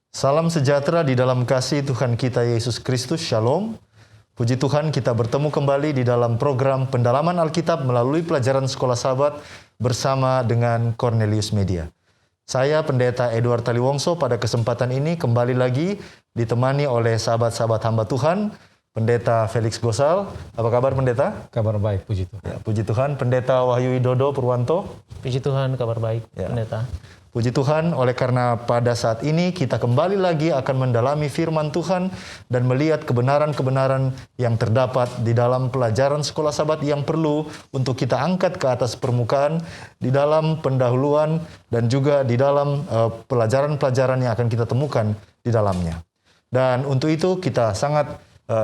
Salam sejahtera di dalam kasih Tuhan kita Yesus Kristus. Shalom. Puji Tuhan, kita bertemu kembali di dalam program pendalaman Alkitab melalui pelajaran Sekolah Sahabat bersama dengan Cornelius Media. Saya Pendeta Edward Taliwongso pada kesempatan ini kembali lagi ditemani oleh sahabat-sahabat hamba Tuhan, Pendeta Felix Gosal. Apa kabar Pendeta? Kabar baik, puji Tuhan. Ya, puji Tuhan. Pendeta Wahyu Widodo Purwanto. Puji Tuhan, kabar baik, Ya. Pendeta. Puji Tuhan, oleh karena pada saat ini kita kembali lagi akan mendalami firman Tuhan dan melihat kebenaran-kebenaran yang terdapat di dalam pelajaran Sekolah Sahabat yang perlu untuk kita angkat ke atas permukaan di dalam pendahuluan dan juga di dalam pelajaran-pelajaran yang akan kita temukan di dalamnya. Dan untuk itu kita sangat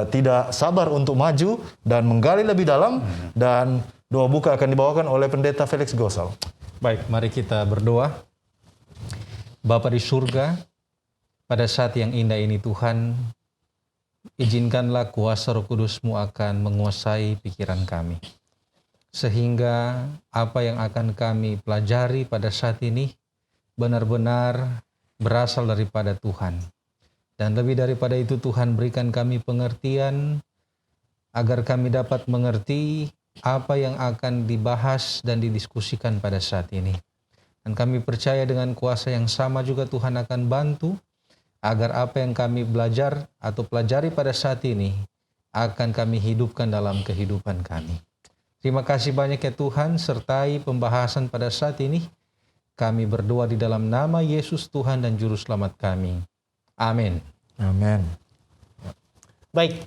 tidak sabar untuk maju dan menggali lebih dalam, dan doa buka akan dibawakan oleh Pendeta Felix Gosal. Baik, mari kita berdoa. Bapa di surga, pada saat yang indah ini Tuhan, izinkanlah kuasa Roh Kudus-Mu akan menguasai pikiran kami. Sehingga apa yang akan kami pelajari pada saat ini benar-benar berasal daripada Tuhan. Dan lebih daripada itu Tuhan, berikan kami pengertian agar kami dapat mengerti apa yang akan dibahas dan didiskusikan pada saat ini. Dan kami percaya dengan kuasa yang sama juga Tuhan akan bantu agar apa yang kami belajar atau pelajari pada saat ini akan kami hidupkan dalam kehidupan kami. Terima kasih banyak ya Tuhan, sertai pembahasan pada saat ini. Kami berdoa di dalam nama Yesus Tuhan dan Juru Selamat kami. Amin. Amin. Baik,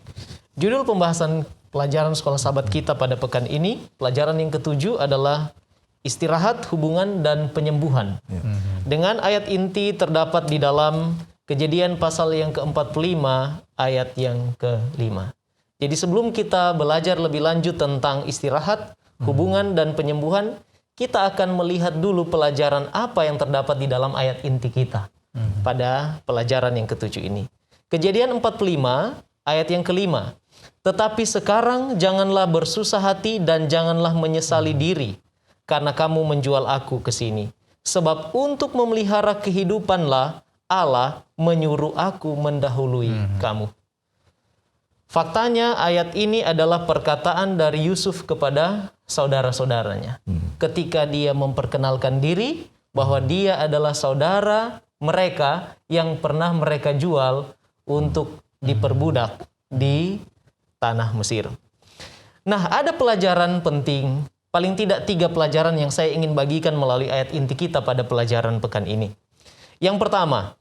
judul pembahasan pelajaran Sekolah Sahabat kita pada pekan ini, pelajaran yang ke-7 adalah istirahat, hubungan, dan penyembuhan. Dengan ayat inti terdapat di dalam Kejadian pasal yang ke-45 ayat yang ke-5. Jadi sebelum kita belajar lebih lanjut tentang istirahat, hubungan, dan penyembuhan, kita akan melihat dulu pelajaran apa yang terdapat di dalam ayat inti kita pada pelajaran yang ke-7 ini. Kejadian 45 ayat yang ke-5. Tetapi sekarang janganlah bersusah hati dan janganlah menyesali diri, karena kamu menjual aku ke sini. Sebab untuk memelihara kehidupanlah Allah menyuruh aku mendahului kamu. Faktanya ayat ini adalah perkataan dari Yusuf kepada saudara-saudaranya. Ketika dia memperkenalkan diri bahwa dia adalah saudara mereka yang pernah mereka jual untuk diperbudak di tanah Mesir. Nah, ada pelajaran penting, paling tidak 3 pelajaran yang saya ingin bagikan melalui ayat inti kita pada pelajaran pekan ini. Yang pertama,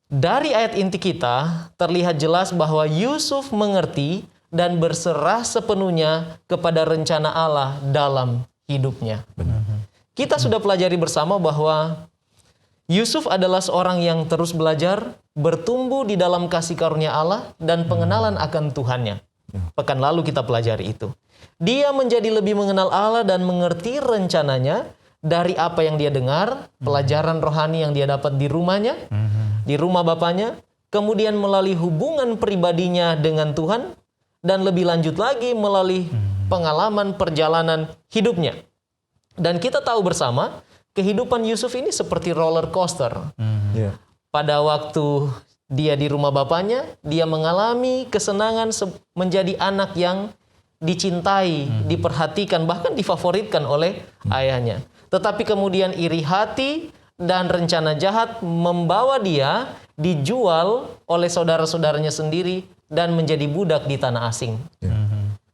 dari ayat inti kita terlihat jelas bahwa Yusuf mengerti dan berserah sepenuhnya kepada rencana Allah dalam hidupnya. Benar. Kita sudah pelajari bersama bahwa Yusuf adalah seorang yang terus belajar, bertumbuh di dalam kasih karunia Allah dan pengenalan akan Tuhannya. Pekan lalu kita pelajari itu. Dia menjadi lebih mengenal Allah dan mengerti rencananya dari apa yang dia dengar, pelajaran rohani yang dia dapat di rumahnya, di rumah bapaknya, kemudian melalui hubungan pribadinya dengan Tuhan, dan lebih lanjut lagi melalui pengalaman perjalanan hidupnya. Dan kita tahu bersama, kehidupan Yusuf ini seperti roller coaster. Pada waktu dia di rumah bapaknya, dia mengalami kesenangan menjadi anak yang dicintai, diperhatikan, bahkan difavoritkan oleh ayahnya. Tetapi kemudian iri hati dan rencana jahat membawa dia dijual oleh saudara-saudaranya sendiri dan menjadi budak di tanah asing.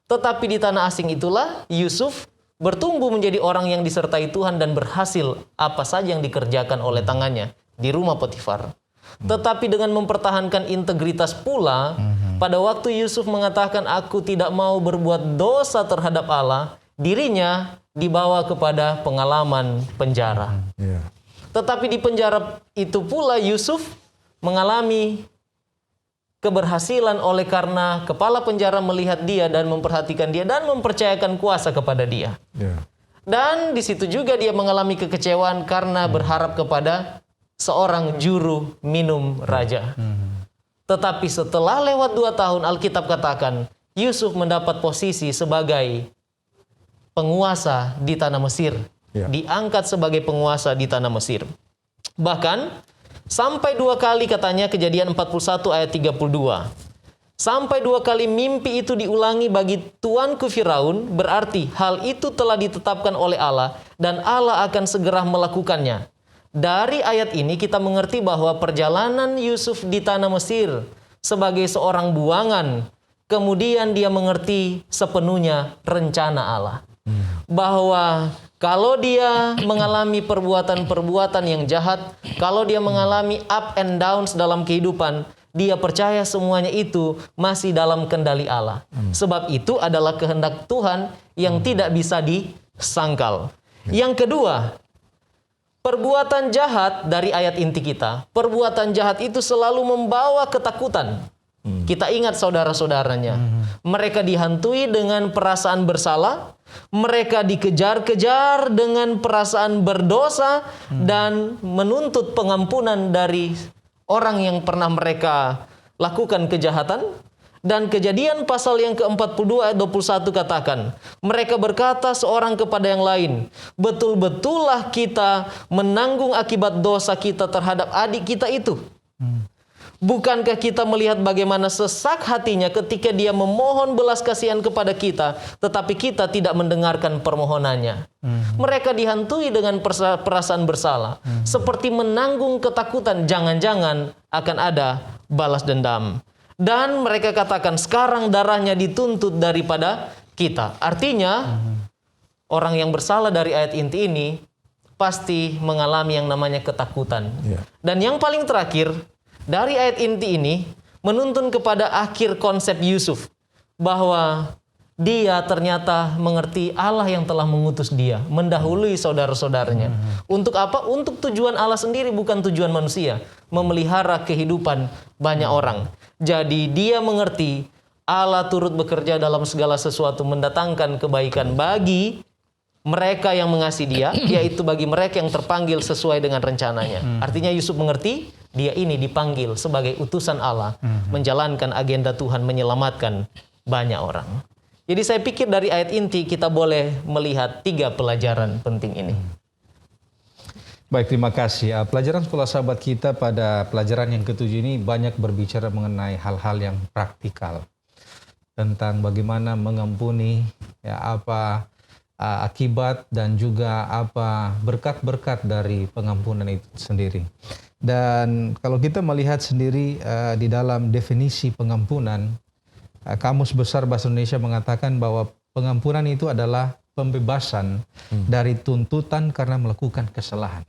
Tetapi di tanah asing itulah Yusuf bertumbuh menjadi orang yang disertai Tuhan dan berhasil apa saja yang dikerjakan oleh tangannya di rumah Potifar. Tetapi dengan mempertahankan integritas pula, pada waktu Yusuf mengatakan aku tidak mau berbuat dosa terhadap Allah, dirinya dibawa kepada pengalaman penjara. Tetapi di penjara itu pula Yusuf mengalami keberhasilan oleh karena kepala penjara melihat dia dan memperhatikan dia dan mempercayakan kuasa kepada dia. Dan di situ juga dia mengalami kekecewaan karena berharap kepada seorang juru minum raja. Tetapi setelah lewat 2 tahun, Alkitab katakan Yusuf mendapat posisi sebagai penguasa di tanah Mesir. Diangkat sebagai penguasa di tanah Mesir. Bahkan Sampai 2 kali katanya, Kejadian 41 ayat 32. Sampai 2 kali mimpi itu diulangi bagi tuanku Firaun, berarti hal itu telah ditetapkan oleh Allah dan Allah akan segera melakukannya. Dari ayat ini kita mengerti bahwa perjalanan Yusuf di tanah Mesir sebagai seorang buangan, kemudian dia mengerti sepenuhnya rencana Allah. Bahwa kalau dia mengalami perbuatan-perbuatan yang jahat, kalau dia mengalami up and downs dalam kehidupan, dia percaya semuanya itu masih dalam kendali Allah. Sebab itu adalah kehendak Tuhan yang tidak bisa disangkal. Yang kedua, perbuatan jahat dari ayat inti kita, perbuatan jahat itu selalu membawa ketakutan. Kita ingat saudara-saudaranya, mereka dihantui dengan perasaan bersalah, mereka dikejar-kejar dengan perasaan berdosa dan menuntut pengampunan dari orang yang pernah mereka lakukan kejahatan. Dan Kejadian pasal yang ke-42 ayat 21 katakan, mereka berkata seorang kepada yang lain, betul-betullah kita menanggung akibat dosa kita terhadap adik kita itu. Bukankah kita melihat bagaimana sesak hatinya ketika dia memohon belas kasihan kepada kita, tetapi kita tidak mendengarkan permohonannya. Mereka dihantui dengan perasaan bersalah, seperti menanggung ketakutan jangan-jangan akan ada balas dendam. Dan mereka katakan sekarang darahnya dituntut daripada kita. Artinya orang yang bersalah dari ayat inti ini pasti mengalami yang namanya ketakutan. Dan yang paling terakhir, dari ayat inti ini menuntun kepada akhir konsep Yusuf, bahwa dia ternyata mengerti Allah yang telah mengutus dia mendahului saudara-saudaranya. Untuk apa? Untuk tujuan Allah sendiri, bukan tujuan manusia, memelihara kehidupan banyak orang. Jadi dia mengerti Allah turut bekerja dalam segala sesuatu mendatangkan kebaikan bagi mereka yang mengasihi dia, yaitu bagi mereka yang terpanggil sesuai dengan rencananya. Artinya Yusuf mengerti dia ini dipanggil sebagai utusan Allah menjalankan agenda Tuhan menyelamatkan banyak orang. Jadi saya pikir dari ayat inti kita boleh melihat 3 pelajaran penting ini. Baik, terima kasih. Pelajaran sekolah sahabat kita pada pelajaran yang ke-7 ini banyak berbicara mengenai hal-hal yang praktikal. Tentang bagaimana mengampuni, apa akibat dan juga apa berkat-berkat dari pengampunan itu sendiri. Dan kalau kita melihat sendiri di dalam definisi pengampunan, Kamus Besar Bahasa Indonesia mengatakan bahwa pengampunan itu adalah pembebasan dari tuntutan karena melakukan kesalahan.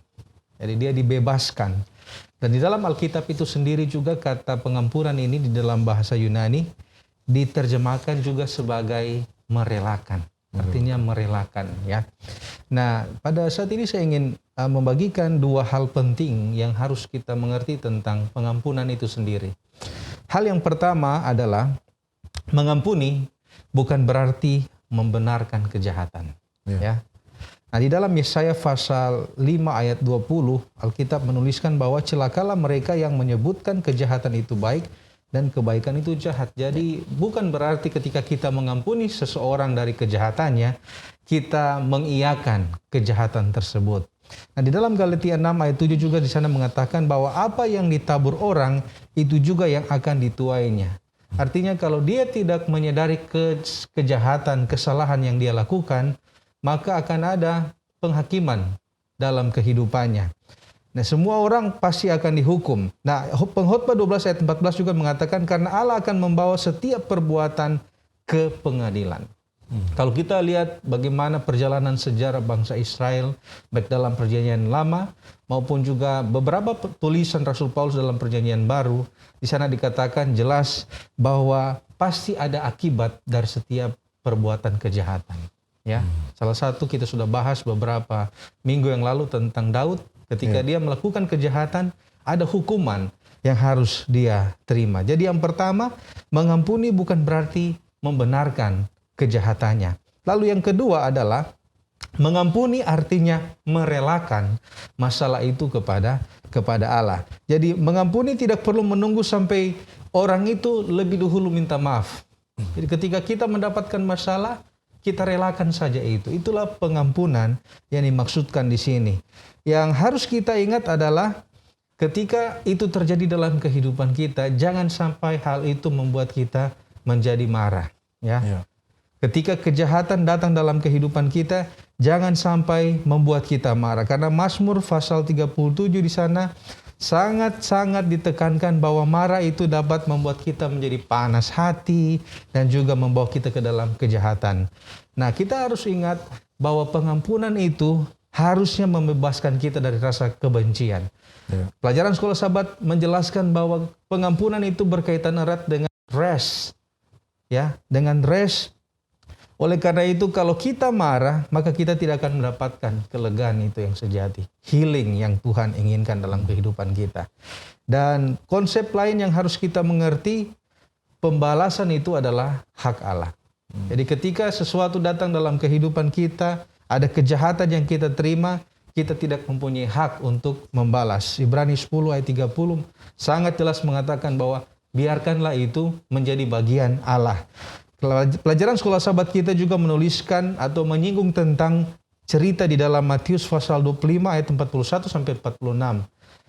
Jadi dia dibebaskan. Dan di dalam Alkitab itu sendiri juga kata pengampunan ini di dalam bahasa Yunani diterjemahkan juga sebagai merelakan. Artinya merelakan, ya. Nah, pada saat ini saya ingin membagikan 2 hal penting yang harus kita mengerti tentang pengampunan itu sendiri. Hal yang pertama adalah mengampuni bukan berarti membenarkan kejahatan, ya. Nah, di dalam Yesaya pasal 5 ayat 20, Alkitab menuliskan bahwa celakalah mereka yang menyebutkan kejahatan itu baik dan kebaikan itu jahat. Jadi bukan berarti ketika kita mengampuni seseorang dari kejahatannya, kita mengiyakan kejahatan tersebut. Nah, di dalam Galatia 6 ayat 7 juga di sana mengatakan bahwa apa yang ditabur orang itu juga yang akan dituainya. Artinya kalau dia tidak menyadari kejahatan, kesalahan yang dia lakukan, maka akan ada penghakiman dalam kehidupannya. Nah, semua orang pasti akan dihukum. Nah, Pengkhotbah 12 ayat 14 juga mengatakan karena Allah akan membawa setiap perbuatan ke pengadilan. Kalau kita lihat bagaimana perjalanan sejarah bangsa Israel baik dalam Perjanjian Lama maupun juga beberapa tulisan Rasul Paulus dalam Perjanjian Baru, di sana dikatakan jelas bahwa pasti ada akibat dari setiap perbuatan kejahatan. Ya, salah satu kita sudah bahas beberapa minggu yang lalu tentang Daud. Ketika dia melakukan kejahatan, ada hukuman yang harus dia terima. Jadi yang pertama, mengampuni bukan berarti membenarkan kejahatannya. Lalu yang kedua adalah mengampuni artinya merelakan masalah itu kepada Allah. Jadi mengampuni tidak perlu menunggu sampai orang itu lebih dahulu minta maaf. Jadi ketika kita mendapatkan masalah, kita relakan saja itu. Itulah pengampunan yang dimaksudkan di sini. Yang harus kita ingat adalah ketika itu terjadi dalam kehidupan kita, jangan sampai hal itu membuat kita menjadi marah. Ya. Ya. Ketika kejahatan datang dalam kehidupan kita, jangan sampai membuat kita marah. Karena Mazmur pasal 37 di sana sangat-sangat ditekankan bahwa marah itu dapat membuat kita menjadi panas hati dan juga membawa kita ke dalam kejahatan. Nah, kita harus ingat bahwa pengampunan itu harusnya membebaskan kita dari rasa kebencian. Ya. Pelajaran Sekolah Sabat menjelaskan bahwa pengampunan itu berkaitan erat dengan rest. Ya, dengan rest. Oleh karena itu, kalau kita marah, maka kita tidak akan mendapatkan kelegaan itu yang sejati. Healing yang Tuhan inginkan dalam kehidupan kita. Dan konsep lain yang harus kita mengerti, pembalasan itu adalah hak Allah. Jadi ketika sesuatu datang dalam kehidupan kita, ada kejahatan yang kita terima, kita tidak mempunyai hak untuk membalas. Ibrani 10 ayat 30 sangat jelas mengatakan bahwa biarkanlah itu menjadi bagian Allah. Pelajaran Sekolah Sabat kita juga menuliskan atau menyinggung tentang cerita di dalam Matius pasal 25 ayat 41 sampai 46.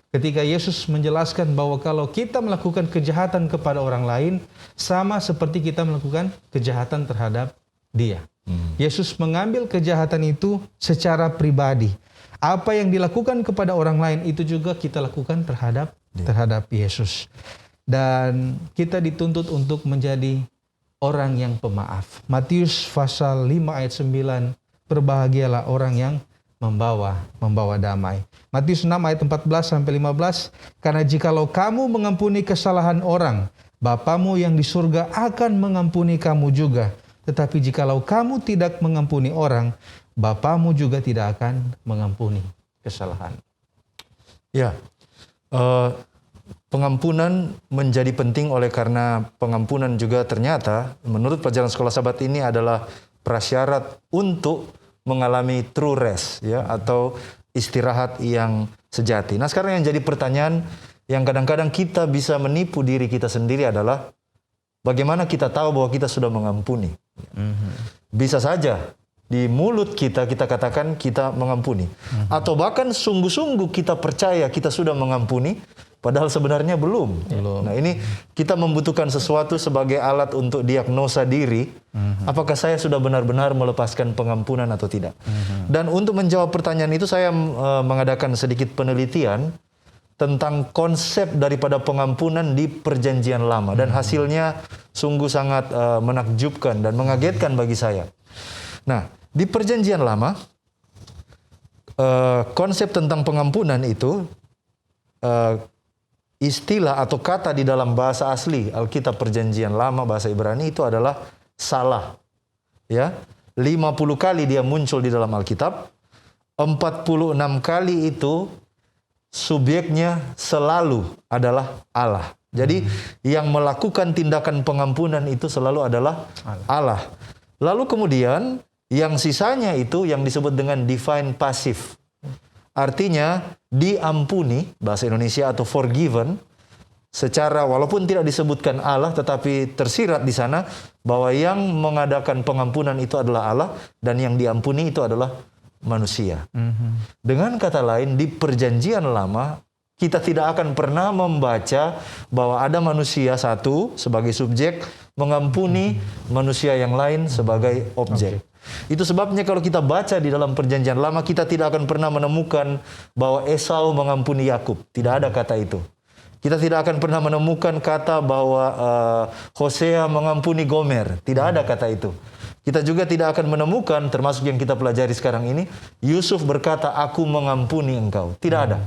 Ketika Yesus menjelaskan bahwa kalau kita melakukan kejahatan kepada orang lain, sama seperti kita melakukan kejahatan terhadap Dia. Yesus mengambil kejahatan itu secara pribadi. Apa yang dilakukan kepada orang lain itu juga kita lakukan terhadap Yesus. Dan kita dituntut untuk menjadi orang yang pemaaf. Matius pasal 5 ayat 9, berbahagialah orang yang membawa damai. Matius 6 ayat 14 sampai 15, karena jikalau kamu mengampuni kesalahan orang, Bapamu yang di surga akan mengampuni kamu juga. Tetapi jikalau kamu tidak mengampuni orang, Bapamu juga tidak akan mengampuni kesalahan. Ya, pengampunan menjadi penting oleh karena pengampunan juga ternyata menurut pelajaran Sekolah Sabat ini adalah prasyarat untuk mengalami true rest, ya, atau istirahat yang sejati. Nah, sekarang yang jadi pertanyaan yang kadang-kadang kita bisa menipu diri kita sendiri adalah bagaimana kita tahu bahwa kita sudah mengampuni. Bisa saja di mulut kita katakan kita mengampuni, atau bahkan sungguh-sungguh kita percaya kita sudah mengampuni, padahal sebenarnya belum. Nah, ini kita membutuhkan sesuatu sebagai alat untuk diagnosa diri. Apakah saya sudah benar-benar melepaskan pengampunan atau tidak? Dan untuk menjawab pertanyaan itu saya mengadakan sedikit penelitian tentang konsep daripada pengampunan di Perjanjian Lama. Dan hasilnya sungguh sangat menakjubkan dan mengagetkan bagi saya. Nah, di Perjanjian Lama, konsep tentang pengampunan itu, istilah atau kata di dalam bahasa asli Alkitab Perjanjian Lama, bahasa Ibrani itu adalah salah. Ya, 50 kali dia muncul di dalam Alkitab, 46 kali itu subjeknya selalu adalah Allah. Jadi yang melakukan tindakan pengampunan itu selalu adalah Allah. Lalu kemudian yang sisanya itu yang disebut dengan divine passive. Artinya diampuni, bahasa Indonesia, atau forgiven, secara walaupun tidak disebutkan Allah tetapi tersirat di sana bahwa yang mengadakan pengampunan itu adalah Allah dan yang diampuni itu adalah manusia. Dengan kata lain, di Perjanjian Lama kita tidak akan pernah membaca bahwa ada manusia satu sebagai subjek mengampuni manusia yang lain sebagai objek. Itu sebabnya kalau kita baca di dalam Perjanjian Lama, kita tidak akan pernah menemukan bahwa Esau mengampuni Yakub. Tidak ada kata itu. Kita tidak akan pernah menemukan kata bahwa Hosea mengampuni Gomer. Tidak ada kata itu. Kita juga tidak akan menemukan, termasuk yang kita pelajari sekarang ini, Yusuf berkata, aku mengampuni engkau. Tidak ada.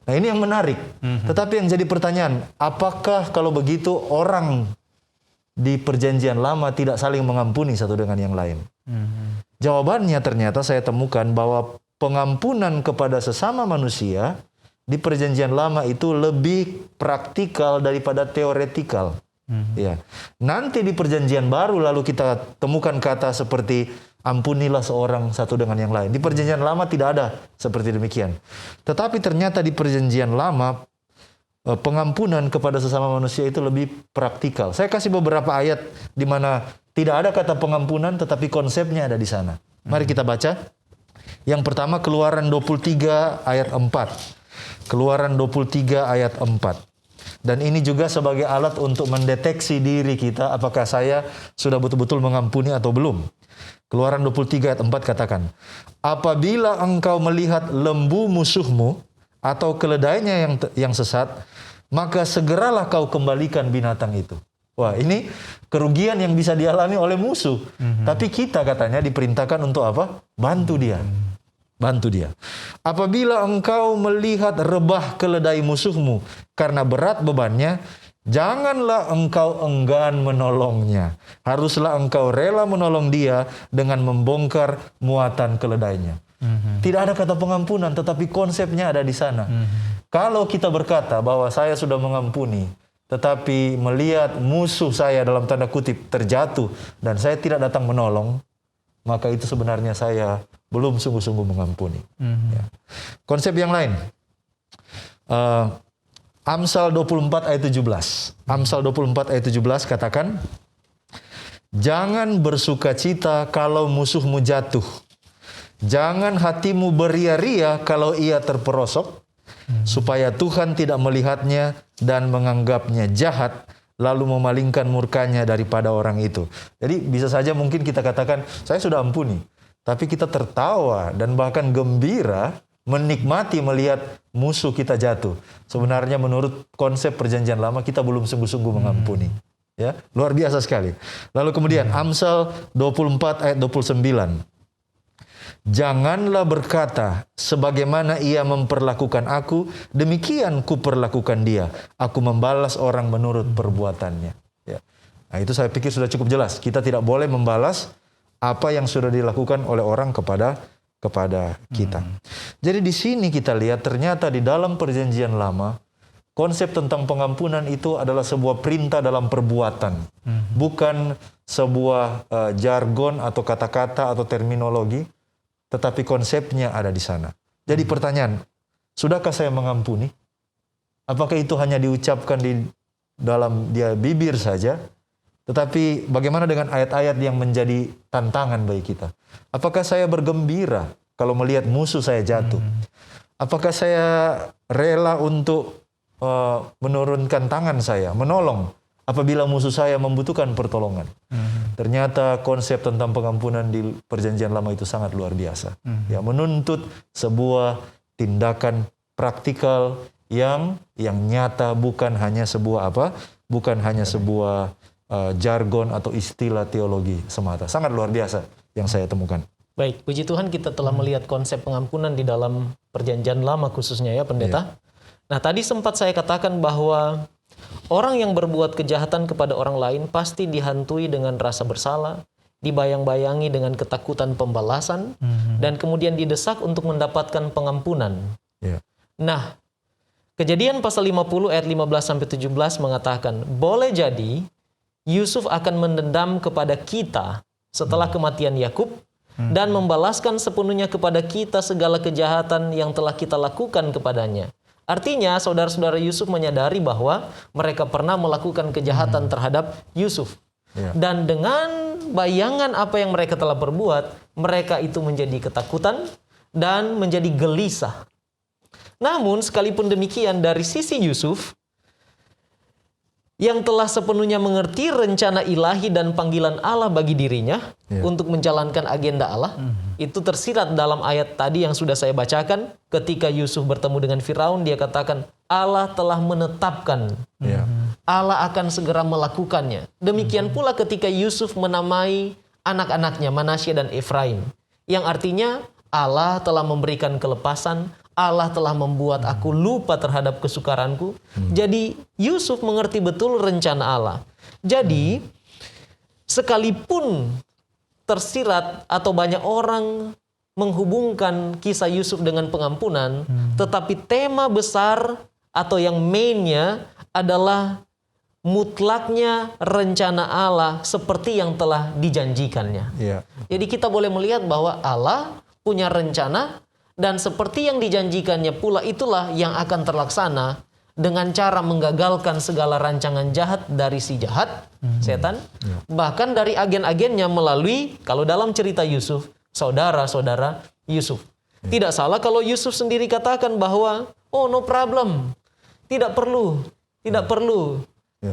Nah, ini yang menarik. Tetapi yang jadi pertanyaan, apakah kalau begitu orang di Perjanjian Lama tidak saling mengampuni satu dengan yang lain? Jawabannya ternyata saya temukan bahwa pengampunan kepada sesama manusia di Perjanjian Lama itu lebih praktikal daripada teoretikal. Ya. Nanti di Perjanjian Baru lalu kita temukan kata seperti ampunilah seorang satu dengan yang lain. Di Perjanjian Lama tidak ada seperti demikian. Tetapi ternyata di Perjanjian Lama pengampunan kepada sesama manusia itu lebih praktikal. Saya kasih beberapa ayat di mana tidak ada kata pengampunan tetapi konsepnya ada di sana. Mari kita baca. Yang pertama Keluaran 23 ayat 4. Keluaran 23 ayat 4. Dan ini juga sebagai alat untuk mendeteksi diri kita apakah saya sudah betul-betul mengampuni atau belum. Keluaran 23 ayat 4 katakan, apabila engkau melihat lembu musuhmu atau keledainya yang sesat, maka segeralah kau kembalikan binatang itu. Wah, ini kerugian yang bisa dialami oleh musuh. Tapi kita katanya diperintahkan untuk apa? Bantu dia. Bantu dia. Apabila engkau melihat rebah keledai musuhmu karena berat bebannya, janganlah engkau enggan menolongnya. Haruslah engkau rela menolong dia dengan membongkar muatan keledainya. Tidak ada kata pengampunan, tetapi konsepnya ada di sana. Kalau kita berkata bahwa saya sudah mengampuni, tetapi melihat musuh saya dalam tanda kutip terjatuh dan saya tidak datang menolong, maka itu sebenarnya saya belum sungguh-sungguh mengampuni. Ya. Konsep yang lain, Amsal 24 ayat 17. Amsal 24 ayat 17 katakan, jangan bersukacita kalau musuhmu jatuh. Jangan hatimu beria-ria kalau ia terperosok, supaya Tuhan tidak melihatnya dan menganggapnya jahat, lalu memalingkan murkanya daripada orang itu. Jadi bisa saja mungkin kita katakan, saya sudah ampuni. Tapi kita tertawa dan bahkan gembira menikmati melihat musuh kita jatuh. Sebenarnya menurut konsep perjanjian lama kita belum sungguh-sungguh mengampuni. Ya, luar biasa sekali. Lalu kemudian Amsal 24 ayat 29. Janganlah berkata, sebagaimana ia memperlakukan aku, demikian kuperlakukan dia. Aku membalas orang menurut perbuatannya. Ya. Nah, itu saya pikir sudah cukup jelas. Kita tidak boleh membalas apa yang sudah dilakukan oleh orang kepada kita. Jadi di sini kita lihat ternyata di dalam perjanjian lama, konsep tentang pengampunan itu adalah sebuah perintah dalam perbuatan. Bukan sebuah jargon atau kata-kata atau terminologi, tetapi konsepnya ada di sana. Jadi pertanyaan, sudahkah saya mengampuni? Apakah itu hanya diucapkan di dalam bibir saja? Tetapi bagaimana dengan ayat-ayat yang menjadi tantangan bagi kita? Apakah saya bergembira kalau melihat musuh saya jatuh? Apakah saya rela untuk menurunkan tangan saya, menolong apabila musuh saya membutuhkan pertolongan? Ternyata konsep tentang pengampunan di perjanjian lama itu sangat luar biasa. Ya, menuntut sebuah tindakan praktikal yang nyata, bukan hanya sebuah sebuah jargon atau istilah teologi semata. Sangat luar biasa yang saya temukan. Baik, puji Tuhan kita telah melihat konsep pengampunan di dalam perjanjian lama khususnya ya pendeta. Nah tadi sempat saya katakan bahwa orang yang berbuat kejahatan kepada orang lain pasti dihantui dengan rasa bersalah, dibayang-bayangi dengan ketakutan pembalasan, dan kemudian didesak untuk mendapatkan pengampunan. Nah, Kejadian pasal 50 ayat 15-17 mengatakan, boleh jadi Yusuf akan mendendam kepada kita setelah kematian Yakub dan membalaskan sepenuhnya kepada kita segala kejahatan yang telah kita lakukan kepadanya. Artinya saudara-saudara Yusuf menyadari bahwa mereka pernah melakukan kejahatan terhadap Yusuf. Dan dengan bayangan apa yang mereka telah perbuat, mereka itu menjadi ketakutan dan menjadi gelisah. Namun sekalipun demikian dari sisi Yusuf, yang telah sepenuhnya mengerti rencana ilahi dan panggilan Allah bagi dirinya untuk menjalankan agenda Allah, itu tersirat dalam ayat tadi yang sudah saya bacakan. Ketika Yusuf bertemu dengan Firaun, dia katakan, Allah telah menetapkan, Allah akan segera melakukannya. Demikian pula ketika Yusuf menamai anak-anaknya Manasye dan Efraim, yang artinya Allah telah memberikan kelepasan, Allah telah membuat aku lupa terhadap kesukaranku. Jadi Yusuf mengerti betul rencana Allah. Jadi sekalipun tersirat atau banyak orang menghubungkan kisah Yusuf dengan pengampunan, tetapi tema besar atau yang mainnya adalah mutlaknya rencana Allah seperti yang telah dijanjikannya. Jadi kita boleh melihat bahwa Allah punya rencana, dan seperti yang dijanjikannya pula itulah yang akan terlaksana dengan cara menggagalkan segala rancangan jahat dari si jahat, setan. Bahkan dari agen-agennya melalui, kalau dalam cerita Yusuf, saudara-saudara Yusuf. Tidak salah kalau Yusuf sendiri katakan bahwa, oh no problem, tidak perlu.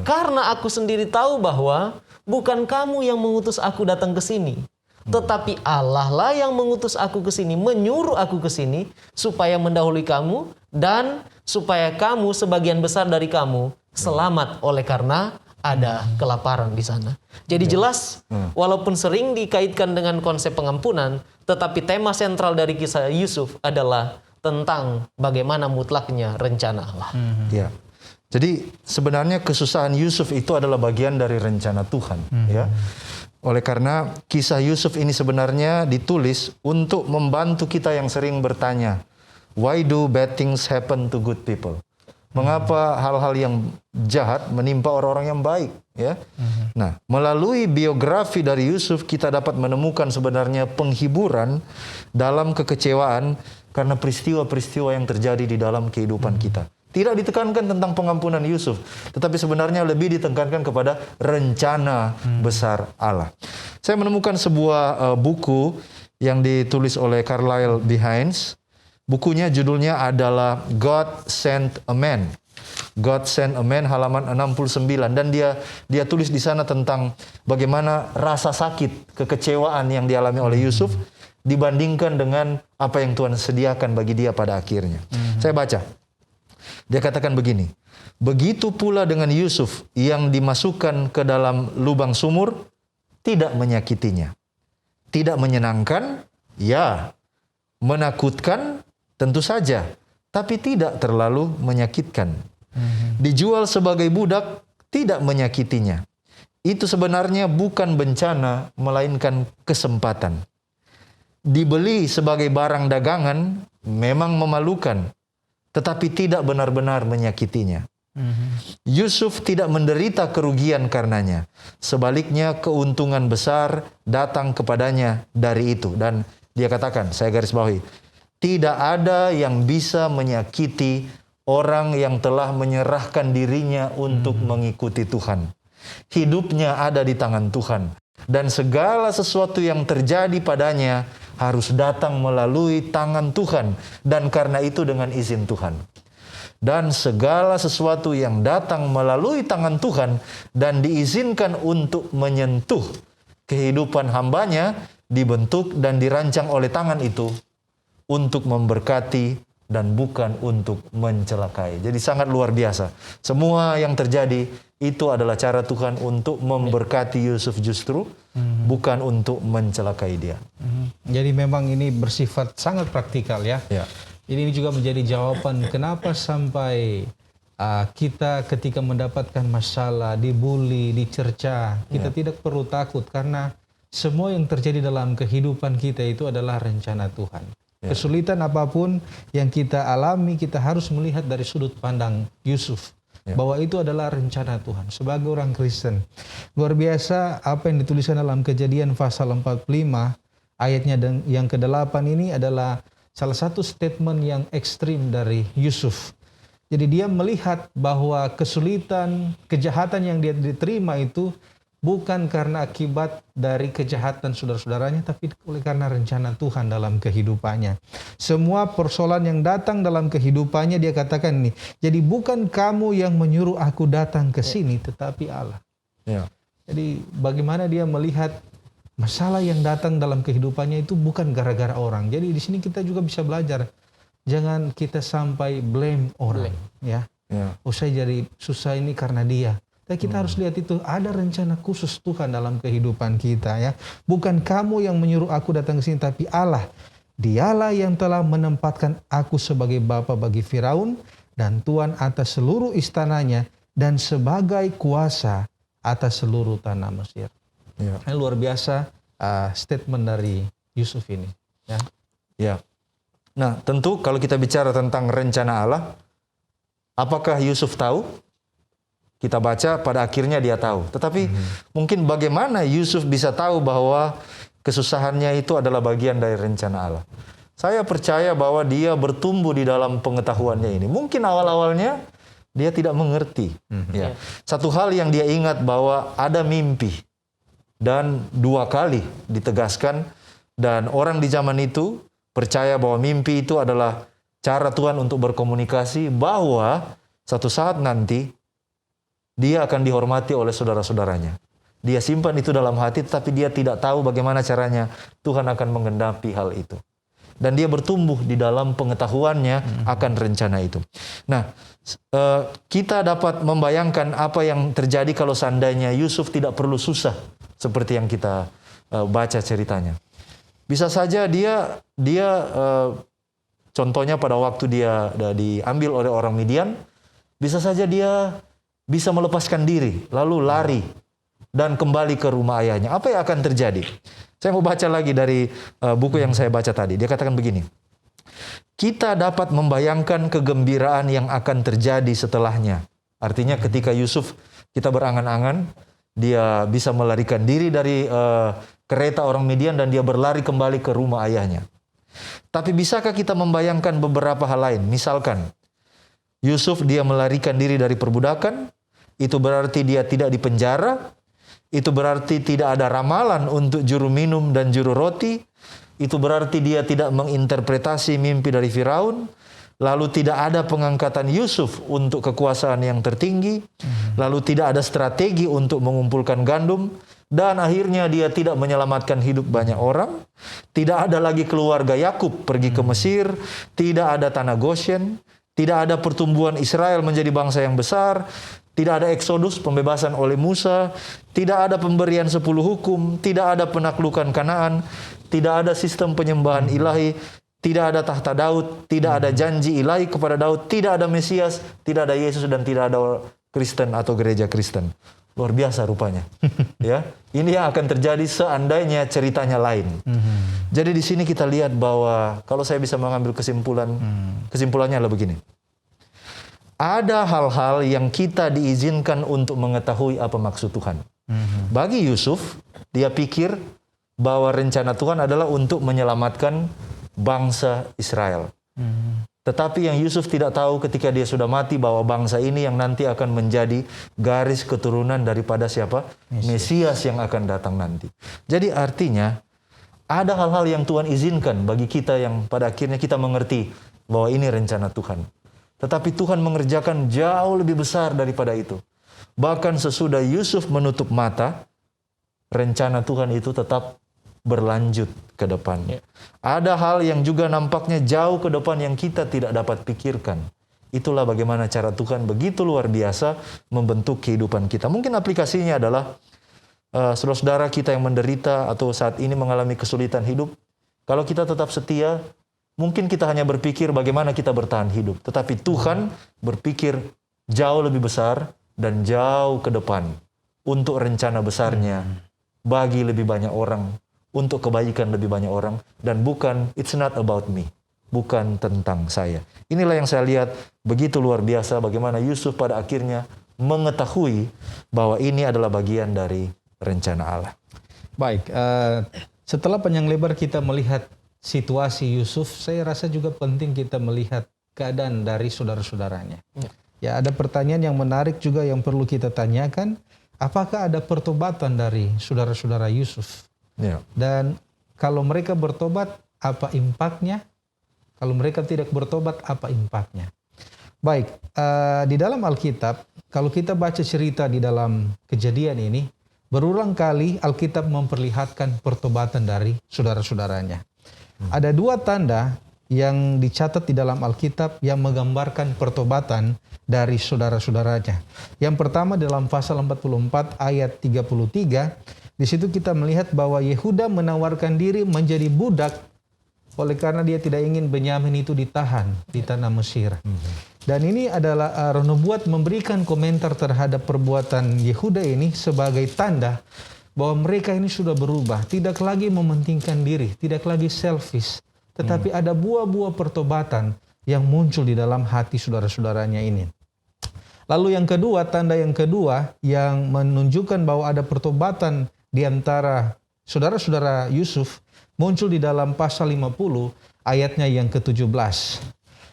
Karena aku sendiri tahu bahwa bukan kamu yang mengutus aku datang ke sini. Tetapi Allah lah yang mengutus aku ke sini, menyuruh aku ke sini supaya mendahului kamu dan supaya kamu sebagian besar dari kamu selamat oleh karena ada kelaparan di sana. Jadi jelas walaupun sering dikaitkan dengan konsep pengampunan, tetapi tema sentral dari kisah Yusuf adalah tentang bagaimana mutlaknya rencana Allah. Ya. Jadi sebenarnya kesusahan Yusuf itu adalah bagian dari rencana Tuhan, ya. Oleh karena kisah Yusuf ini sebenarnya ditulis untuk membantu kita yang sering bertanya, why do bad things happen to good people? Mengapa hal-hal yang jahat menimpa orang-orang yang baik, ya? Nah, melalui biografi dari Yusuf kita dapat menemukan sebenarnya penghiburan dalam kekecewaan karena peristiwa-peristiwa yang terjadi di dalam kehidupan kita. Tidak ditekankan tentang pengampunan Yusuf, tetapi sebenarnya lebih ditekankan kepada rencana besar Allah. Saya menemukan sebuah buku yang ditulis oleh Carlyle B. Hines. Bukunya judulnya adalah God Sent a Man. God Sent a Man, halaman 69. Dan dia tulis di sana tentang bagaimana rasa sakit, kekecewaan yang dialami oleh Yusuf dibandingkan dengan apa yang Tuhan sediakan bagi dia pada akhirnya. Saya baca. Dia katakan begini, begitu pula dengan Yusuf yang dimasukkan ke dalam lubang sumur, tidak menyakitinya. Tidak menyenangkan, ya. Menakutkan, tentu saja. Tapi tidak terlalu menyakitkan. Dijual sebagai budak, tidak menyakitinya. Itu sebenarnya bukan bencana, melainkan kesempatan. Dibeli sebagai barang dagangan, memang memalukan. Tetapi tidak benar-benar menyakitinya. Yusuf tidak menderita kerugian karenanya. Sebaliknya keuntungan besar datang kepadanya dari itu. Dan dia katakan, saya garis bawahi, tidak ada yang bisa menyakiti orang yang telah menyerahkan dirinya untuk mengikuti Tuhan. Hidupnya ada di tangan Tuhan. Dan segala sesuatu yang terjadi padanya harus datang melalui tangan Tuhan. Dan karena itu dengan izin Tuhan. Dan segala sesuatu yang datang melalui tangan Tuhan dan diizinkan untuk menyentuh kehidupan hambanya, dibentuk dan dirancang oleh tangan itu untuk memberkati dan bukan untuk mencelakai. Jadi sangat luar biasa. Semua yang terjadi itu adalah cara Tuhan untuk memberkati Yusuf justru, bukan untuk mencelakai dia. Jadi memang ini bersifat sangat praktikal ya. Ini juga menjadi jawaban kenapa sampai kita ketika mendapatkan masalah, dibully, dicerca, kita tidak perlu takut karena semua yang terjadi dalam kehidupan kita itu adalah rencana Tuhan. Kesulitan apapun yang kita alami, kita harus melihat dari sudut pandang Yusuf. Bahwa itu adalah rencana Tuhan. Sebagai orang Kristen, luar biasa apa yang dituliskan dalam Kejadian pasal 45, ayatnya yang ke-8 ini adalah salah satu statement yang ekstrim dari Yusuf. Jadi dia melihat bahwa kesulitan, kejahatan yang dia diterima itu bukan karena akibat dari kejahatan saudara-saudaranya, tapi oleh karena rencana Tuhan dalam kehidupannya. Semua persoalan yang datang dalam kehidupannya, dia katakan ini, jadi bukan kamu yang menyuruh aku datang ke sini, tetapi Allah. Jadi bagaimana dia melihat masalah yang datang dalam kehidupannya itu bukan gara-gara orang. Jadi di sini kita juga bisa belajar, jangan kita sampai blame orang. Oh saya jadi susah ini karena dia. Tapi kita harus lihat itu ada rencana khusus Tuhan dalam kehidupan kita ya. Bukan kamu yang menyuruh aku datang ke sini, tapi Allah. Dialah yang telah menempatkan aku sebagai bapa bagi Firaun dan tuan atas seluruh istananya dan sebagai kuasa atas seluruh tanah Mesir. Ini luar biasa statement dari Yusuf ini. Nah, tentu kalau kita bicara tentang rencana Allah, apakah Yusuf tahu? Kita baca pada akhirnya dia tahu. Tetapi mungkin bagaimana Yusuf bisa tahu bahwa kesusahannya itu adalah bagian dari rencana Allah? Saya percaya bahwa dia bertumbuh di dalam pengetahuannya ini. Mungkin awal-awalnya dia tidak mengerti. Satu hal yang dia ingat bahwa ada mimpi. Dan 2 kali ditegaskan. Dan orang di zaman itu percaya bahwa mimpi itu adalah cara Tuhan untuk berkomunikasi, bahwa satu saat nanti dia akan dihormati oleh saudara-saudaranya. Dia simpan itu dalam hati, tapi dia tidak tahu bagaimana caranya Tuhan akan menggenapi hal itu. Dan dia bertumbuh di dalam pengetahuannya akan rencana itu. Nah, kita dapat membayangkan apa yang terjadi kalau seandainya Yusuf tidak perlu susah seperti yang kita baca ceritanya. Bisa saja dia contohnya pada waktu dia diambil oleh orang Midian, bisa saja dia bisa melepaskan diri, lalu lari dan kembali ke rumah ayahnya. Apa yang akan terjadi? Saya mau baca lagi dari buku yang saya baca tadi. Dia katakan begini, kita dapat membayangkan kegembiraan yang akan terjadi setelahnya. Artinya ketika Yusuf, kita berangan-angan, dia bisa melarikan diri dari kereta orang Midian dan dia berlari kembali ke rumah ayahnya. Tapi bisakah kita membayangkan beberapa hal lain? Misalkan, Yusuf dia melarikan diri dari perbudakan, itu berarti dia tidak dipenjara, itu berarti tidak ada ramalan untuk juru minum dan juru roti, itu berarti dia tidak menginterpretasi mimpi dari Firaun, lalu tidak ada pengangkatan Yusuf untuk kekuasaan yang tertinggi, lalu tidak ada strategi untuk mengumpulkan gandum, dan akhirnya dia tidak menyelamatkan hidup banyak orang, tidak ada lagi keluarga Yakub pergi ke Mesir, tidak ada tanah Goshen, tidak ada pertumbuhan Israel menjadi bangsa yang besar, tidak ada eksodus, pembebasan oleh Musa, tidak ada pemberian 10 hukum, tidak ada penaklukan Kanaan, tidak ada sistem penyembahan ilahi, tidak ada tahta Daud, tidak ada janji ilahi kepada Daud, tidak ada Mesias, tidak ada Yesus, dan tidak ada Kristen atau gereja Kristen. Luar biasa rupanya. Ya, ini yang akan terjadi seandainya ceritanya lain. Jadi di sini kita lihat bahwa kalau saya bisa mengambil kesimpulannya adalah begini. Ada hal-hal yang kita diizinkan untuk mengetahui apa maksud Tuhan. Bagi Yusuf, dia pikir bahwa rencana Tuhan adalah untuk menyelamatkan bangsa Israel. Tetapi yang Yusuf tidak tahu ketika dia sudah mati, bahwa bangsa ini yang nanti akan menjadi garis keturunan daripada siapa? Mesias yang akan datang nanti. Jadi artinya, ada hal-hal yang Tuhan izinkan bagi kita yang pada akhirnya kita mengerti bahwa ini rencana Tuhan. Tetapi Tuhan mengerjakan jauh lebih besar daripada itu. Bahkan sesudah Yusuf menutup mata, rencana Tuhan itu tetap berlanjut ke depannya. Ada hal yang juga nampaknya jauh ke depan yang kita tidak dapat pikirkan. Itulah bagaimana cara Tuhan begitu luar biasa membentuk kehidupan kita. Mungkin aplikasinya adalah saudara-saudara kita yang menderita atau saat ini mengalami kesulitan hidup. Kalau kita tetap setia, mungkin kita hanya berpikir bagaimana kita bertahan hidup. Tetapi Tuhan berpikir jauh lebih besar dan jauh ke depan untuk rencana besarnya bagi lebih banyak orang, untuk kebaikan lebih banyak orang, dan bukan, it's not about me, bukan tentang saya. Inilah yang saya lihat begitu luar biasa bagaimana Yusuf pada akhirnya mengetahui bahwa ini adalah bagian dari rencana Allah. Baik, setelah panjang lebar kita melihat situasi Yusuf, saya rasa juga penting kita melihat keadaan dari saudara-saudaranya. Ya, ada pertanyaan yang menarik juga yang perlu kita tanyakan. Apakah ada pertobatan dari saudara-saudara Yusuf? Ya. Dan kalau mereka bertobat, apa impaknya? Kalau mereka tidak bertobat, apa impaknya? Baik, di dalam Alkitab, kalau kita baca cerita di dalam Kejadian ini, berulang kali Alkitab memperlihatkan pertobatan dari saudara-saudaranya. Ada 2 tanda yang dicatat di dalam Alkitab yang menggambarkan pertobatan dari saudara-saudaranya. Yang pertama dalam pasal 44 ayat 33, di situ kita melihat bahwa Yehuda menawarkan diri menjadi budak oleh karena dia tidak ingin Benyamin itu ditahan di tanah Mesir. Dan ini adalah Roh Nubuat memberikan komentar terhadap perbuatan Yehuda ini sebagai tanda bahwa mereka ini sudah berubah, tidak lagi mementingkan diri, tidak lagi selfish, tetapi ada buah-buah pertobatan yang muncul di dalam hati saudara-saudaranya ini. Lalu yang kedua, tanda yang kedua yang menunjukkan bahwa ada pertobatan di antara saudara-saudara Yusuf muncul di dalam pasal 50 ayatnya yang ke-17.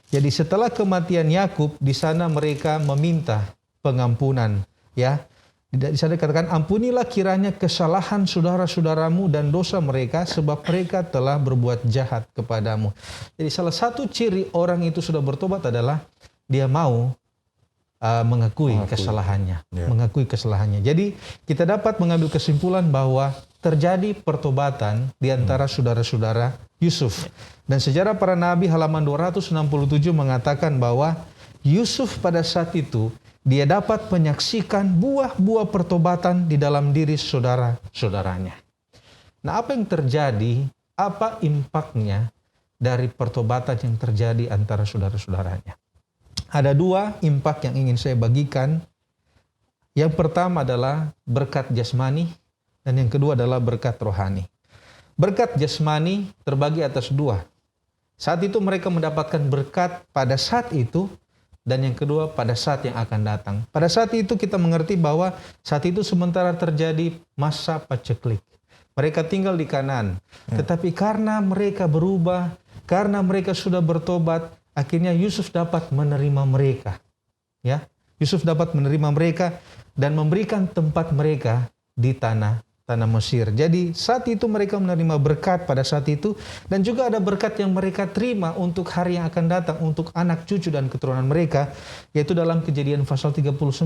Jadi setelah kematian Yakub, di sana mereka meminta pengampunan, ya. Di sana dikatakan, ampunilah kiranya kesalahan saudara-saudaramu dan dosa mereka, sebab mereka telah berbuat jahat kepadamu. Jadi salah satu ciri orang itu sudah bertobat adalah dia mau mengakui kesalahannya. Ya. Mengakui kesalahannya. Jadi kita dapat mengambil kesimpulan bahwa terjadi pertobatan di antara saudara-saudara Yusuf. Dan sejarah para nabi halaman 267 mengatakan bahwa Yusuf pada saat itu dia dapat menyaksikan buah-buah pertobatan di dalam diri saudara-saudaranya. Nah, apa yang terjadi? Apa impaknya dari pertobatan yang terjadi antara saudara-saudaranya? Ada dua impak yang ingin saya bagikan. Yang pertama adalah berkat jasmani dan yang kedua adalah berkat rohani. Berkat jasmani terbagi atas dua. Saat itu mereka mendapatkan berkat pada saat itu, dan yang kedua pada saat yang akan datang. Pada saat itu kita mengerti bahwa saat itu sementara terjadi masa paceklik. Mereka tinggal di Kanaan. Tetapi karena mereka berubah, karena mereka sudah bertobat, akhirnya Yusuf dapat menerima mereka. Ya, Yusuf dapat menerima mereka dan memberikan tempat mereka di tanah Mesir. Jadi saat itu mereka menerima berkat pada saat itu, dan juga ada berkat yang mereka terima untuk hari yang akan datang, untuk anak cucu dan keturunan mereka, yaitu dalam Kejadian pasal 49,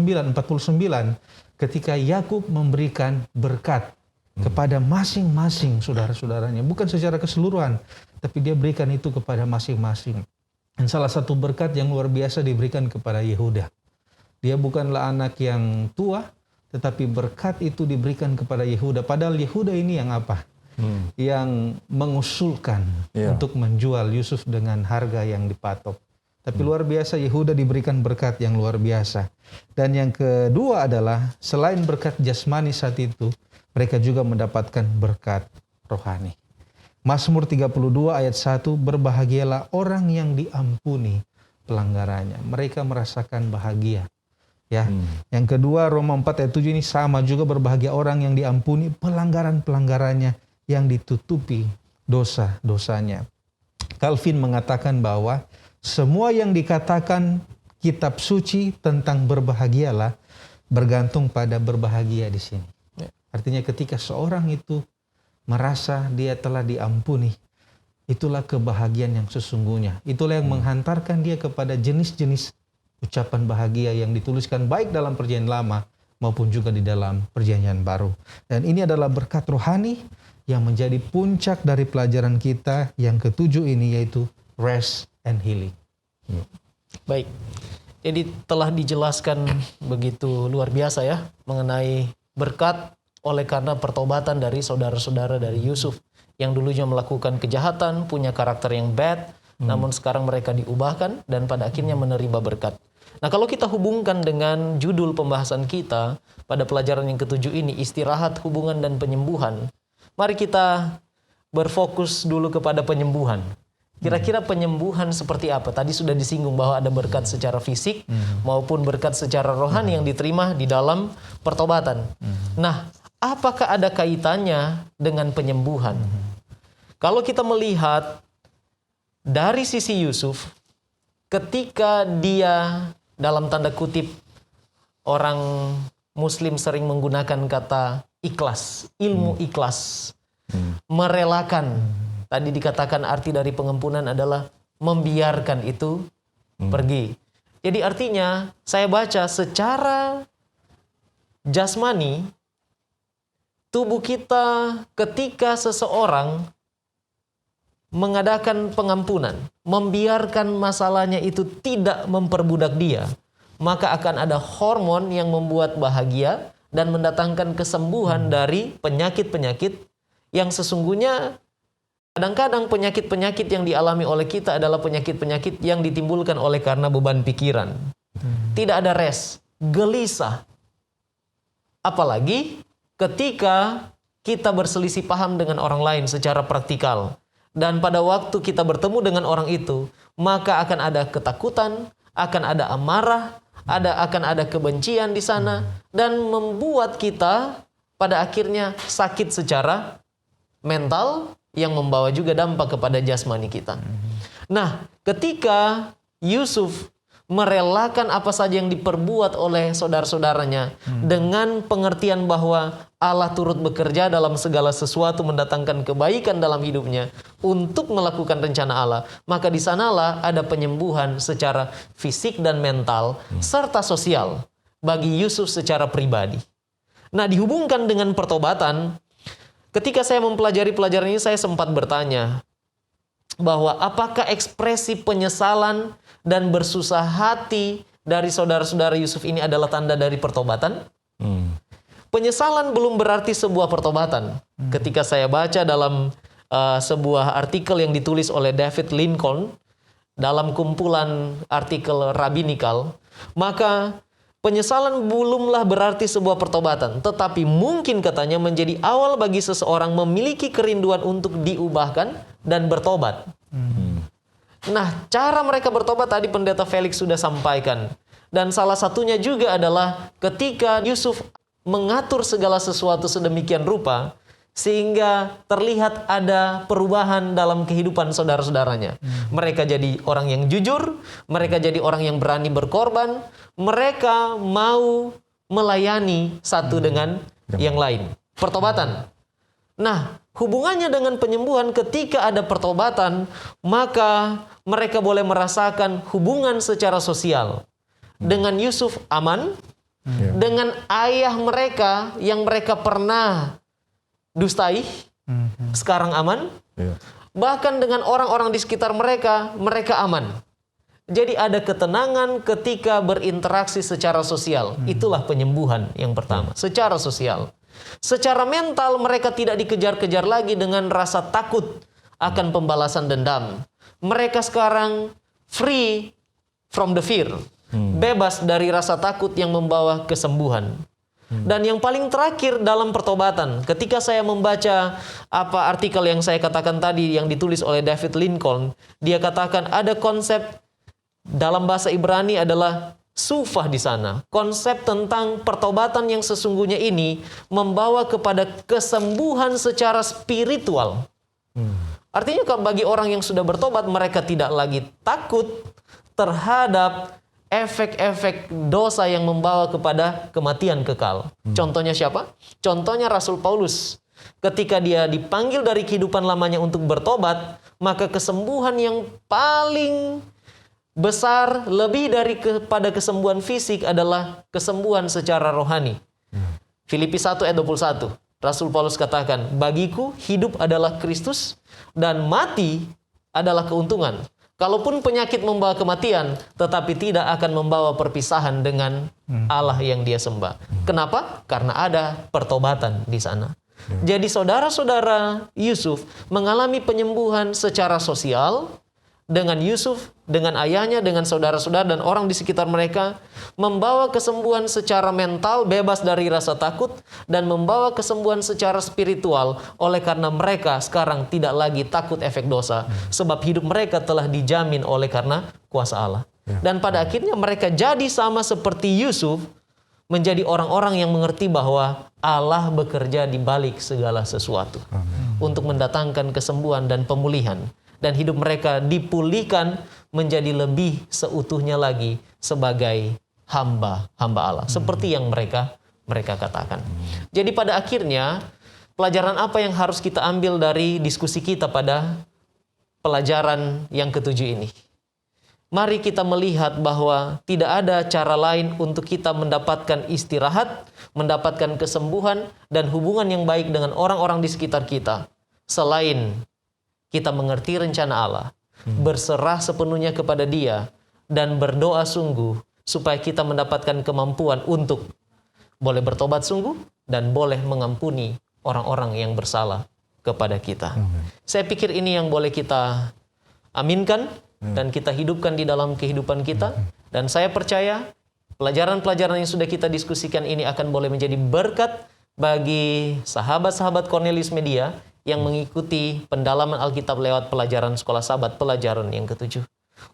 ketika Yakub memberikan berkat kepada masing-masing saudara-saudaranya, bukan secara keseluruhan, tapi dia berikan itu kepada masing-masing. Dan salah satu berkat yang luar biasa diberikan kepada Yehuda. Dia bukanlah anak yang tua, tetapi berkat itu diberikan kepada Yehuda. Padahal Yehuda ini yang apa? Yang mengusulkan untuk menjual Yusuf dengan harga yang dipatok. Tapi luar biasa, Yehuda diberikan berkat yang luar biasa. Dan yang kedua adalah, selain berkat jasmani saat itu, mereka juga mendapatkan berkat rohani. Mazmur 32 ayat 1, berbahagialah orang yang diampuni pelanggarannya. Mereka merasakan bahagia. Ya. Yang kedua, Roma 4 ayat 7 ini sama juga, berbahagia orang yang diampuni pelanggaran-pelanggarannya, yang ditutupi dosa-dosanya. Calvin mengatakan bahwa semua yang dikatakan kitab suci tentang berbahagialah bergantung pada berbahagia di sini. Artinya ketika seorang itu merasa dia telah diampuni, itulah kebahagiaan yang sesungguhnya. Itulah yang menghantarkan dia kepada jenis-jenis ucapan bahagia yang dituliskan baik dalam Perjanjian Lama maupun juga di dalam Perjanjian Baru. Dan ini adalah berkat rohani yang menjadi puncak dari pelajaran kita yang ketujuh ini, yaitu rest and healing. Baik, jadi telah dijelaskan begitu luar biasa ya mengenai berkat oleh karena pertobatan dari saudara-saudara dari Yusuf yang dulunya melakukan kejahatan, punya karakter yang bad, namun sekarang mereka diubahkan dan pada akhirnya menerima berkat. Nah, kalau kita hubungkan dengan judul pembahasan kita pada pelajaran yang ketujuh ini, istirahat, hubungan, dan penyembuhan, mari kita berfokus dulu kepada penyembuhan. Kira-kira penyembuhan seperti apa? Tadi sudah disinggung bahwa ada berkat secara fisik maupun berkat secara rohani yang diterima di dalam pertobatan. Nah, apakah ada kaitannya dengan penyembuhan? Kalau kita melihat dari sisi Yusuf, ketika dia dalam tanda kutip, orang Muslim sering menggunakan kata ikhlas, ilmu ikhlas, merelakan. Tadi dikatakan arti dari pengampunan adalah membiarkan itu pergi. Jadi artinya saya baca secara jasmani, tubuh kita ketika seseorang mengadakan pengampunan, membiarkan masalahnya itu tidak memperbudak dia, maka akan ada hormon yang membuat bahagia dan mendatangkan kesembuhan dari penyakit-penyakit yang sesungguhnya kadang-kadang penyakit-penyakit yang dialami oleh kita adalah penyakit-penyakit yang ditimbulkan oleh karena beban pikiran. Tidak ada rest, gelisah. Apalagi ketika kita berselisih paham dengan orang lain secara praktikal. Dan pada waktu kita bertemu dengan orang itu, maka akan ada ketakutan, akan ada amarah, akan ada kebencian di sana, dan membuat kita pada akhirnya sakit secara mental yang membawa juga dampak kepada jasmani kita. Nah, ketika Yusuf merelakan apa saja yang diperbuat oleh saudara-saudaranya dengan pengertian bahwa Allah turut bekerja dalam segala sesuatu mendatangkan kebaikan dalam hidupnya untuk melakukan rencana Allah, maka di sanalah ada penyembuhan secara fisik dan mental serta sosial bagi Yusuf secara pribadi. Nah, dihubungkan dengan pertobatan, ketika saya mempelajari pelajaran ini saya sempat bertanya bahwa apakah ekspresi penyesalan dan bersusah hati dari saudara-saudara Yusuf ini adalah tanda dari pertobatan? Penyesalan belum berarti sebuah pertobatan. Ketika saya baca dalam sebuah artikel yang ditulis oleh David Lincoln dalam kumpulan artikel rabbinikal, maka penyesalan belumlah berarti sebuah pertobatan, tetapi mungkin katanya menjadi awal bagi seseorang memiliki kerinduan untuk diubahkan dan bertobat. Nah, cara mereka bertobat tadi pendeta Felix sudah sampaikan. Dan salah satunya juga adalah ketika Yusuf mengatur segala sesuatu sedemikian rupa, sehingga terlihat ada perubahan dalam kehidupan saudara-saudaranya. Mereka jadi orang yang jujur, mereka jadi orang yang berani berkorban, mereka mau melayani satu dengan yang lain. Pertobatan. Nah, hubungannya dengan penyembuhan, ketika ada pertobatan, maka mereka boleh merasakan hubungan secara sosial. Dengan Yusuf aman, dengan ayah mereka yang mereka pernah dustai, sekarang aman. Bahkan dengan orang-orang di sekitar mereka, mereka aman. Jadi ada ketenangan ketika berinteraksi secara sosial. Itulah penyembuhan yang pertama, secara sosial. Secara mental mereka tidak dikejar-kejar lagi dengan rasa takut akan pembalasan dendam. Mereka sekarang free from the fear. Bebas dari rasa takut yang membawa kesembuhan. Dan yang paling terakhir dalam pertobatan, ketika saya membaca artikel yang saya katakan tadi yang ditulis oleh David Lincoln, dia katakan ada konsep dalam bahasa Ibrani adalah sufah di sana. Konsep tentang pertobatan yang sesungguhnya ini membawa kepada kesembuhan secara spiritual. Artinya bagi orang yang sudah bertobat, mereka tidak lagi takut terhadap efek-efek dosa yang membawa kepada kematian kekal. Contohnya siapa? Contohnya Rasul Paulus. Ketika dia dipanggil dari kehidupan lamanya untuk bertobat, maka kesembuhan yang paling besar, lebih dari kepada kesembuhan fisik, adalah kesembuhan secara rohani. Filipi 1 ayat 21. Rasul Paulus katakan, bagiku hidup adalah Kristus dan mati adalah keuntungan. Kalaupun penyakit membawa kematian, tetapi tidak akan membawa perpisahan dengan Allah yang dia sembah. Kenapa? Karena ada pertobatan di sana. Jadi saudara-saudara Yusuf mengalami penyembuhan secara sosial, dengan Yusuf, dengan ayahnya, dengan saudara-saudara dan orang di sekitar mereka, membawa kesembuhan secara mental, bebas dari rasa takut, dan membawa kesembuhan secara spiritual, oleh karena mereka sekarang tidak lagi takut efek dosa, sebab hidup mereka telah dijamin oleh karena kuasa Allah. Dan pada akhirnya mereka jadi sama seperti Yusuf, menjadi orang-orang yang mengerti bahwa Allah bekerja di balik segala sesuatu untuk mendatangkan kesembuhan dan pemulihan. Dan hidup mereka dipulihkan menjadi lebih seutuhnya lagi sebagai hamba Allah. Seperti yang mereka katakan. Jadi pada akhirnya, pelajaran apa yang harus kita ambil dari diskusi kita pada pelajaran yang ketujuh ini? Mari kita melihat bahwa tidak ada cara lain untuk kita mendapatkan istirahat, mendapatkan kesembuhan, dan hubungan yang baik dengan orang-orang di sekitar kita, selain kita mengerti rencana Allah, berserah sepenuhnya kepada Dia, dan berdoa sungguh supaya kita mendapatkan kemampuan untuk boleh bertobat sungguh dan boleh mengampuni orang-orang yang bersalah kepada kita. Saya pikir ini yang boleh kita aminkan dan kita hidupkan di dalam kehidupan kita. Dan saya percaya pelajaran-pelajaran yang sudah kita diskusikan ini akan boleh menjadi berkat bagi sahabat-sahabat Cornelius Media yang mengikuti pendalaman Alkitab lewat pelajaran Sekolah Sabat, pelajaran yang ketujuh.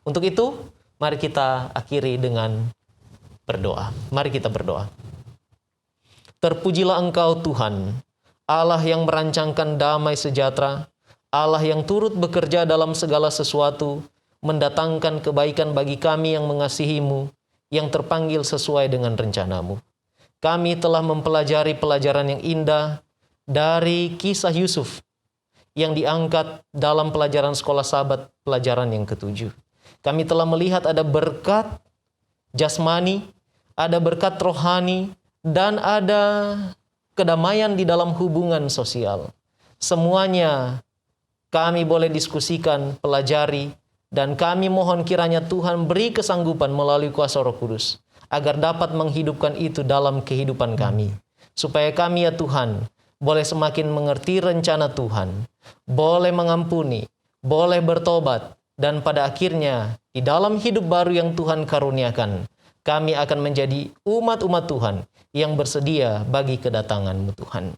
Untuk itu, mari kita akhiri dengan berdoa. Mari kita berdoa. Terpujilah Engkau Tuhan, Allah yang merancangkan damai sejahtera, Allah yang turut bekerja dalam segala sesuatu, mendatangkan kebaikan bagi kami yang mengasihi-Mu, yang terpanggil sesuai dengan rencana-Mu. Kami telah mempelajari pelajaran yang indah dari kisah Yusuf yang diangkat dalam pelajaran sekolah sahabat pelajaran yang ke-7. Kami telah melihat ada berkat jasmani, ada berkat rohani, dan ada kedamaian di dalam hubungan sosial. Semuanya kami boleh diskusikan, pelajari, dan kami mohon kiranya Tuhan beri kesanggupan melalui kuasa Roh Kudus agar dapat menghidupkan itu dalam kehidupan kami. Supaya kami ya Tuhan boleh semakin mengerti rencana Tuhan, boleh mengampuni, boleh bertobat, dan pada akhirnya di dalam hidup baru yang Tuhan karuniakan, kami akan menjadi umat-umat Tuhan yang bersedia bagi kedatangan-Mu Tuhan.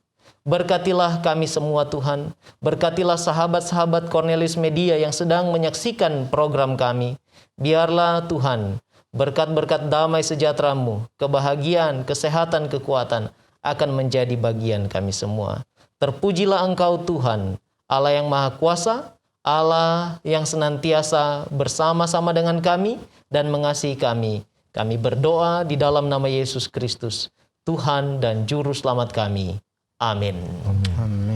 Berkatilah kami semua Tuhan, berkatilah sahabat-sahabat Cornelius Media yang sedang menyaksikan program kami. Biarlah Tuhan, berkat-berkat damai sejahtera-Mu, kebahagiaan, kesehatan, kekuatan akan menjadi bagian kami semua. Terpujilah Engkau Tuhan, Allah yang Maha Kuasa, Allah yang senantiasa bersama-sama dengan kami dan mengasihi kami. Kami berdoa di dalam nama Yesus Kristus, Tuhan dan Juru Selamat kami. Amin. Amin.